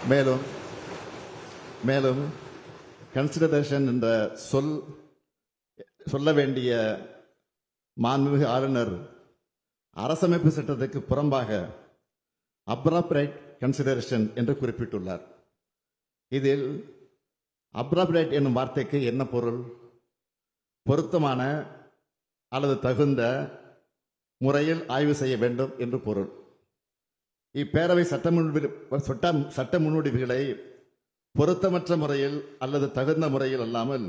மேலும் மேலும் கன்சிடரேஷன் என்ற சொல்ல வேண்டிய மாண்புமிகு ஆளுநர் அரசமைப்பு சட்டத்துக்கு புறம்பாக அப்ராப்ரேட் கன்சிடரேஷன் என்று குறிப்பிட்டுள்ளார். இதில் அப்ராப்ரேட் என்னும் வார்த்தைக்கு என்ன பொருள்? பொருத்தமான அல்லது தகுந்த முறையில் ஆய்வு செய்ய வேண்டும் என்று பொருள். இப்பேரவை சட்ட முன்வடிவுகளை பொருத்தமற்ற முறையில் அல்லது தகுந்த முறையில் அல்லாமல்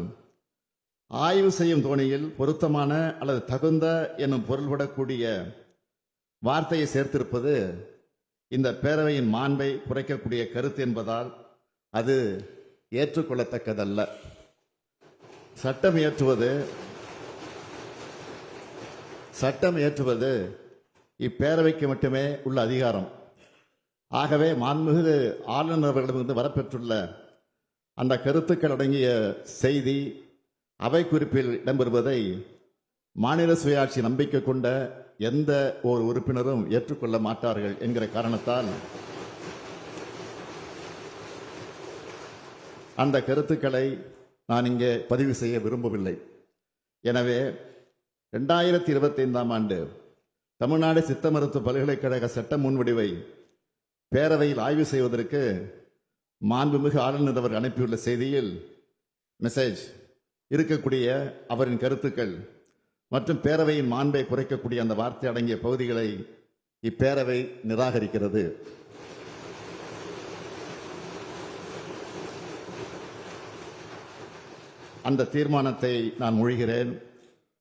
ஆய்வு செய்யும் தோணியில் பொருத்தமான அல்லது தகுந்த எனும் பொருள்படக்கூடிய வார்த்தையை சேர்த்திருப்பது இந்த பேரவையின் மாண்பை குறைக்கக்கூடிய கருத்து என்பதால் அது ஏற்றுக்கொள்ளத்தக்கதல்ல. சட்டம் இயற்றுவது இப்பேரவைக்கு மட்டுமே உள்ள அதிகாரம். ஆகவே மாண்புமிகு ஆளுநர் அவர்களிடமிருந்து வரப்பெற்றுள்ள அந்த கருத்துக்கள் அடங்கிய செய்தி அவை குறிப்பில் இடம்பெறுவதை மாநில சுயாட்சி நம்பிக்கை கொண்ட எந்த ஒரு உறுப்பினரும் ஏற்றுக்கொள்ள மாட்டார்கள் என்கிற காரணத்தால் அந்த கருத்துக்களை நான் இங்கே பதிவு செய்ய விரும்பவில்லை. எனவே 2025 ஆண்டு தமிழ்நாடு சித்த மருத்துவ பல்கலைக்கழக சட்ட முன்வடிவை பேரவையில் ஆய்வு செய்வதற்கு மாண்புமிகு ஆளுநர் அவர் அனுப்பியுள்ள செய்தியில் மெசேஜ் இருக்கக்கூடிய அவரின் கருத்துக்கள் மற்றும் பேரவையின் மாண்பை குறைக்கக்கூடிய அந்த வார்த்தை அடங்கிய பகுதிகளை இப்பேரவை நிராகரிக்கிறது. அந்த தீர்மானத்தை நான் மொழிகிறேன்.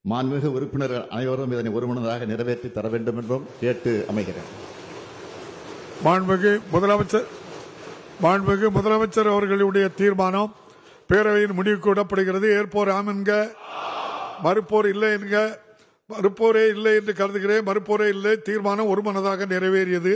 மாண்புமிகு உறுப்பினர்கள் அனைவரும் இதனை ஒருமனதாக நிறைவேற்றி தர வேண்டும் என்றும் கேட்டு அமைகிறேன். மாண்புமிகு முதலமைச்சர் அவர்களுடைய தீர்மானம் பேரவையின் முடிவுக்கு விடப்படுகிறது. ஏற்போர் ஆம் என்க, மறுப்போர் இல்லை என்க. மறுப்போரே இல்லை என்று கருதுகிறேன். மறுப்போரே இல்லை. தீர்மானம் ஒருமனதாக நிறைவேறியது.